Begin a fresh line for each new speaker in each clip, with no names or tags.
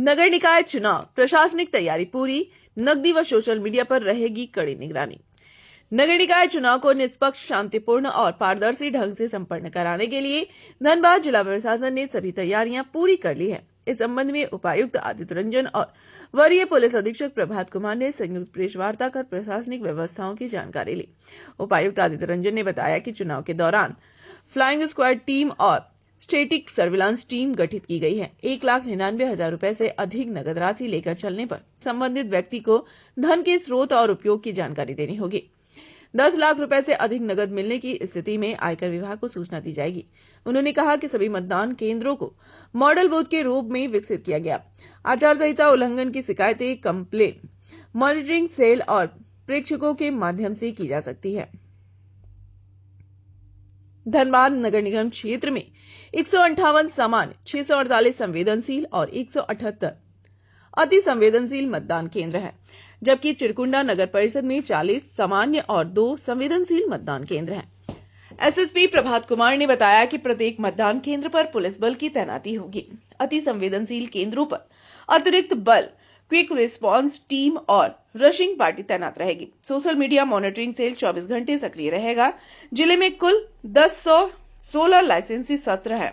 नगर निकाय चुनाव प्रशासनिक तैयारी पूरी, नकदी व सोशल मीडिया पर रहेगी कड़ी निगरानी। नगर निकाय चुनाव को निष्पक्ष, शांतिपूर्ण और पारदर्शी ढंग से संपन्न कराने के लिए धनबाद जिला प्रशासन ने सभी तैयारियां पूरी कर ली है। इस संबंध में उपायुक्त आदित्य रंजन और वरीय पुलिस अधीक्षक प्रभात कुमार ने संयुक्त प्रेस वार्ता कर प्रशासनिक व्यवस्थाओं की जानकारी ली। उपायुक्त आदित्य रंजन ने बताया कि चुनाव के दौरान फ्लाइंग स्क्वाड टीम और स्टैटिक सर्विलांस टीम गठित की गई है। 1,99,000 रुपए से अधिक नगद राशि लेकर चलने पर संबंधित व्यक्ति को धन के स्रोत और उपयोग की जानकारी देनी होगी। 10 लाख रुपए से अधिक नगद मिलने की स्थिति में आयकर विभाग को सूचना दी जाएगी। उन्होंने कहा कि सभी मतदान केंद्रों को मॉडल बूथ के रूप में विकसित किया गया। आचार संहिता उल्लंघन की शिकायतें कंप्लेन मॉनिटरिंग सेल और प्रेक्षकों के माध्यम से की जा सकती है। धनबाद नगर निगम क्षेत्र में 158 सामान्य, 648 संवेदनशील और 178 अति संवेदनशील मतदान केंद्र हैं, जबकि चिरकुंडा नगर परिषद में 40 सामान्य और 2 संवेदनशील मतदान केंद्र हैं। एसएसपी प्रभात कुमार ने बताया कि प्रत्येक मतदान केंद्र पर पुलिस बल की तैनाती होगी। अति संवेदनशील केंद्रों पर अतिरिक्त बल, क्विक रिस्पांस टीम और रशिंग पार्टी तैनात रहेगी। सोशल मीडिया मॉनिटरिंग सेल 24 घंटे सक्रिय रहेगा। जिले में कुल 1016 लाइसेंसी सत्र हैं,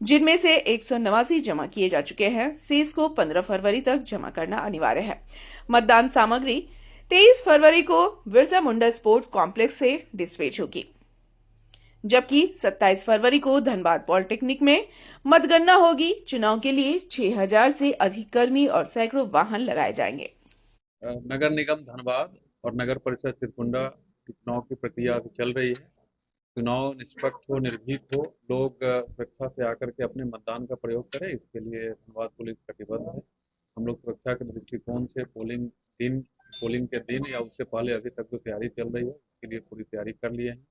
जिनमें से 189 जमा किए जा चुके हैं। शेष को 15 फरवरी तक जमा करना अनिवार्य है। मतदान सामग्री 23 फरवरी को बिरसा मुंडा स्पोर्ट्स कॉम्प्लेक्स से डिस्पैच होगी, जबकि 27 फरवरी को धनबाद पॉलिटेक्निक में मतगणना होगी। चुनाव के लिए 6000 से अधिक कर्मी और सैकड़ों वाहन लगाए जाएंगे।
नगर निगम धनबाद और नगर परिषद चिरकुंडा चुनाव की प्रक्रिया अभी चल रही है। चुनाव निष्पक्ष हो, निर्भीक हो, लोग सुरक्षा से आकर के अपने मतदान का प्रयोग करें, इसके लिए धनबाद पुलिस कटिबद्ध है। हम लोग सुरक्षा के दृष्टिकोण से पोलिंग के दिन या उससे पहले अभी तक जो तैयारी चल रही है उसके लिए पूरी तैयारी कर लिए हैं।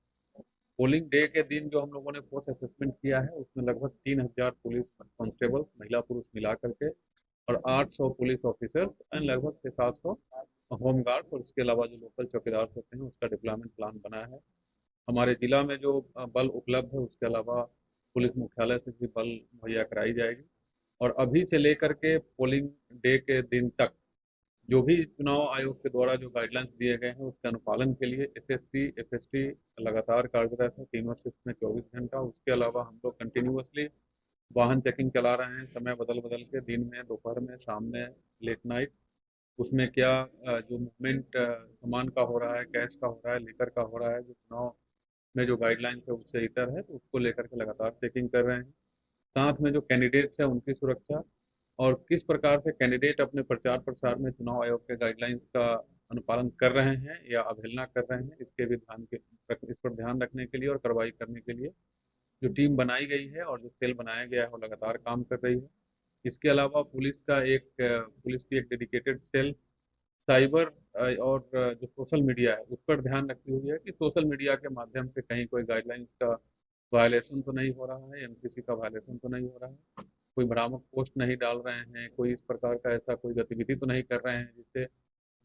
पोलिंग डे के दिन जो हम लोगों ने फोर्स असेसमेंट किया है उसमें लगभग 3000 पुलिस कांस्टेबल महिला पुरुष मिला करके और 800 पुलिस ऑफिसर्स एंड लगभग 600-700 होमगार्ड और इसके अलावा जो लोकल चौकीदार होते हैं उसका डिप्लॉयमेंट प्लान बना है। हमारे जिला में जो बल उपलब्ध है उसके अलावा पुलिस मुख्यालय से भी बल मुहैया कराई जाएगी और अभी से लेकर के पोलिंग डे के दिन तक जो भी चुनाव आयोग के द्वारा जो गाइडलाइंस दिए गए हैं उसके अनुपालन के लिए एसएसटी एफएसटी लगातार कार्यरत है, तीनों शिफ्ट में 24 घंटा। उसके अलावा हम लोग कंटिन्यूअसली वाहन चेकिंग चला रहे हैं, समय बदल बदल के, दिन में, दोपहर में, शाम में, लेट नाइट। उसमें क्या जो मूवमेंट सामान का हो रहा है, कैश का हो रहा है, लेकर का हो रहा है, जो चुनाव में जो गाइडलाइंस है उससे इतर है, तो उसको लेकर के लगातार चेकिंग कर रहे हैं। साथ में जो कैंडिडेट्स हैं उनकी सुरक्षा और किस प्रकार से कैंडिडेट अपने प्रचार प्रसार में चुनाव आयोग के गाइडलाइंस का अनुपालन कर रहे हैं या अवहेलना कर रहे हैं, इसके भी इस पर ध्यान रखने के लिए और कार्रवाई करने के लिए जो टीम बनाई गई है और जो सेल बनाया गया है वो लगातार काम कर रही है। इसके अलावा पुलिस की एक डेडिकेटेड सेल साइबर और जो सोशल मीडिया है उस पर ध्यान रखती हुई है कि सोशल मीडिया के माध्यम से कहीं कोई गाइडलाइंस का वायलेशन तो नहीं हो रहा है, एमसीसी का वायलेशन तो नहीं हो रहा है, कोई भ्रामक पोस्ट नहीं डाल रहे हैं, कोई इस प्रकार का ऐसा कोई गतिविधि तो नहीं कर रहे हैं जिससे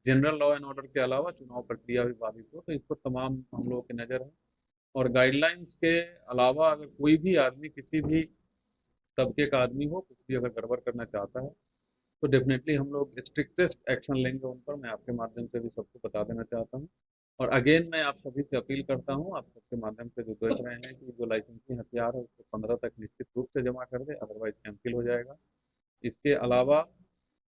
जनरल लॉ एंड ऑर्डर के अलावा चुनाव प्रक्रिया भी बाधित हो। तो इस पर तमाम हम लोगों की नज़र है और गाइडलाइंस के अलावा अगर कोई भी आदमी किसी भी तबके का आदमी हो कुछ भी अगर गड़बड़ करना चाहता है तो डेफिनेटली हम लोग स्ट्रिक्टेस्ट एक्शन लेंगे उन पर। मैं आपके माध्यम से भी सबको बता देना चाहता हूँ और अगेन मैं आप सभी से अपील करता हूँ, आप सबके माध्यम से जो देख रहे हैं कि जो लाइसेंसी हथियार है उसको 15 तक निश्चित रूप से जमा कर दे, अदरवाइज कैंसिल हो जाएगा। इसके अलावा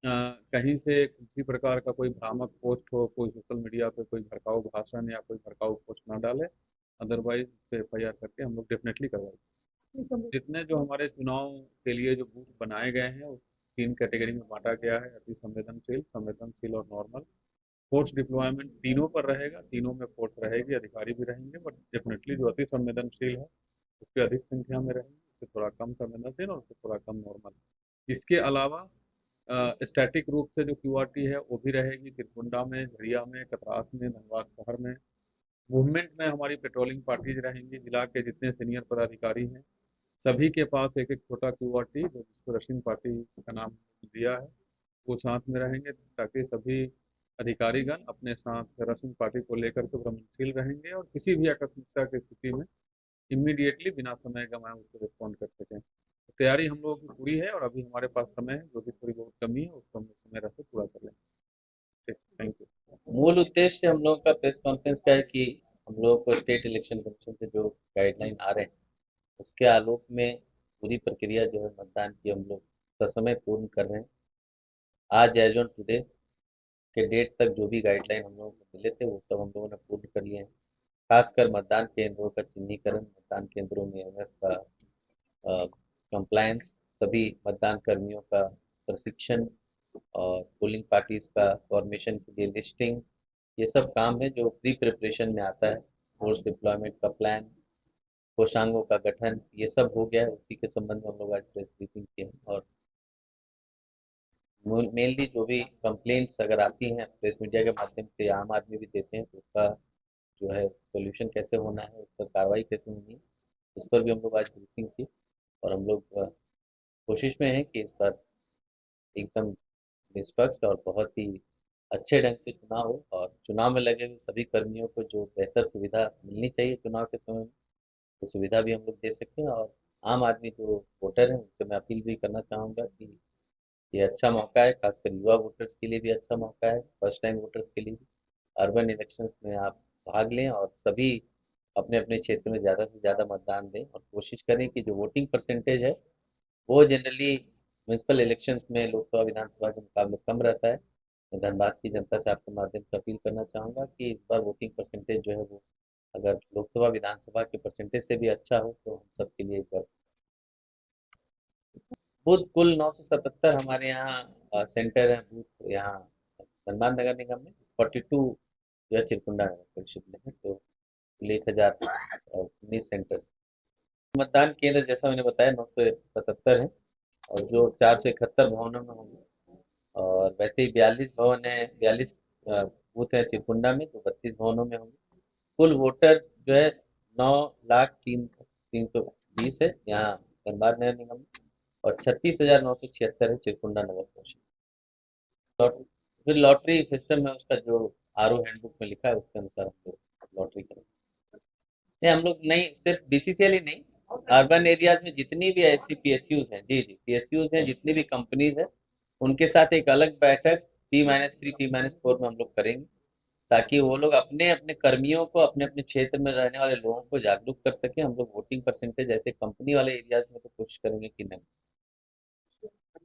कहीं से किसी प्रकार का कोई भ्रामक पोस्ट हो, कोई सोशल मीडिया पे कोई भड़काऊ भाषण या कोई भड़काऊ पोस्ट ना डाले, अदरवाइज उस पर एफ करके हम लोग डेफिनेटली करवाएंगे। जितने जो हमारे चुनाव के लिए जो बूथ बनाए गए हैं उस 3 कैटेगरी में बांटा गया है, अति संवेदनशील, संवेदनशील और नॉर्मल। फोर्स डिप्लॉयमेंट तीनों पर रहेगा, तीनों में फोर्स रहेगी, अधिकारी भी रहेंगे, बट डेफिनेटली जो अति संवेदनशील है उसके अधिक संख्या में रहेंगे, उससे थोड़ा कम संवेदनशील और उससे थोड़ा कम नॉर्मल। इसके अलावा स्टैटिक रूप से जो क्यूआरटी है वो भी रहेगी तिरकुंडा में, झरिया में, कतरास में, धनबाद शहर में। मूवमेंट में हमारी पेट्रोलिंग पार्टीज रहेंगी, जिला के जितने सीनियर पदाधिकारी हैं सभी के पास एक एक छोटा क्यूआरटी जो जिसको रशिंग पार्टी का नाम दिया है वो साथ में रहेंगे ताकि सभी अधिकारीगण अपने साथ रशिंग पार्टी को लेकर के भ्रमणशील रहेंगे और किसी भी आकस्मिकता की स्थिति में इमीडिएटली बिना समय गंवाए उसको रिस्पॉन्ड कर सकें। तैयारी हम लोगों की पूरी है और अभी हमारे पास समय है, जो भी थोड़ी बहुत कमी है उसको हम समय रहते पूरा कर लेंगे। ठीक, थैंक यू।
मूल उद्देश्य हम लोगों का प्रेस कॉन्फ्रेंस का है कि हम लोगों को स्टेट इलेक्शन कमीशन से जो गाइडलाइन आ रहे हैं उसके आलोक में पूरी प्रक्रिया जो है मतदान की हम लोग ससमय पूर्ण कर रहे हैं। आज एज ऑन टुडे के डेट तक जो भी गाइडलाइन हम लोगों को मिले थे वो सब हम लोगों ने पूर्ण कर लिए हैं। खासकर मतदान केंद्रों का चिन्हीकरण, मतदान केंद्रों में एमएफ का कंप्लायंस, सभी मतदान कर्मियों का प्रशिक्षण और पोलिंग पार्टीज का फॉर्मेशन के लिए लिस्टिंग, ये सब काम है जो प्री प्रिपरेशन में आता है। फोर्स डिप्लॉयमेंट का प्लान, कोषांगों का गठन, ये सब हो गया है। उसी के संबंध में हम लोग आज प्रेस ब्रीफिंग किए हैं और मेनली जो भी कंप्लेंट्स अगर आती हैं प्रेस मीडिया के माध्यम से या आम आदमी भी देते हैं तो उसका जो है सोल्यूशन कैसे होना है, उस पर कार्रवाई कैसे होनी है, उस पर भी हम लोग आज ब्रीफिंग की। और हम लोग कोशिश में हैं कि इस बार एकदम निष्पक्ष और बहुत ही अच्छे ढंग से चुनाव हो और चुनाव में लगे हुए सभी कर्मियों को जो बेहतर सुविधा मिलनी चाहिए चुनाव के समय में, वो सुविधा भी हम लोग दे सकें। और आम आदमी जो वोटर हैं उनसे मैं अपील भी करना चाहूँगा कि ये अच्छा मौका है, खासकर युवा वोटर्स के लिए भी अच्छा मौका है, फर्स्ट टाइम वोटर्स के लिए भी। अर्बन इलेक्शंस में आप भाग लें और सभी अपने अपने क्षेत्र में ज़्यादा से ज़्यादा मतदान दें और कोशिश करें कि जो वोटिंग परसेंटेज है वो जनरली म्यूनसिपल इलेक्शंस में लोकसभा विधानसभा के मुकाबले कम रहता है। मैं धनबाद की जनता से आपके माध्यम से अपील करना चाहूँगा कि इस बार वोटिंग परसेंटेज जो है वो अगर लोकसभा विधानसभा के परसेंटेज से भी अच्छा हो तो हम सबके लिए एक बूथ कुल 977 हमारे यहाँ सेंटर है बूथ यहाँ धनबाद नगर निगम में। 42 जो है चिरकुंडा नगर परिषद में है, तो कुल 1019 सेंटर। मतदान केंद्र जैसा मैंने बताया 977 है और जो 471 भवनों में होंगे। और वैसे ही 42 भवन है, 42 बूथ है चिरकुंडा में, तो 32 भवनों में होंगे। कुल वोटर जो है 9,03,320 है यहाँ धनबाद नगर निगम में और 36,976 है चिरकुंडा नगर परिषद। फिर लॉटरी सिस्टम है उसका जो आरओ हैंडबुक में लिखा है उसके अनुसार हम लोग लॉटरी करेंगे। नहीं, हम लोग नहीं, सिर्फ बीसीसीएल ही नहीं, अर्बन एरियाज में जितनी भी ऐसी पीएसयूज हैं, जी जी पीएसयूज हैं, जितनी भी कंपनीज हैं, उनके साथ एक अलग बैठक T-3 T-4 में हम लोग करेंगे ताकि वो लोग अपने अपने कर्मियों को अपने अपने क्षेत्र में रहने वाले लोगों को जागरूक कर सकें। हम लोग वोटिंग परसेंटेज ऐसे कंपनी वाले एरियाज में तो कोशिश करेंगे कि नहीं,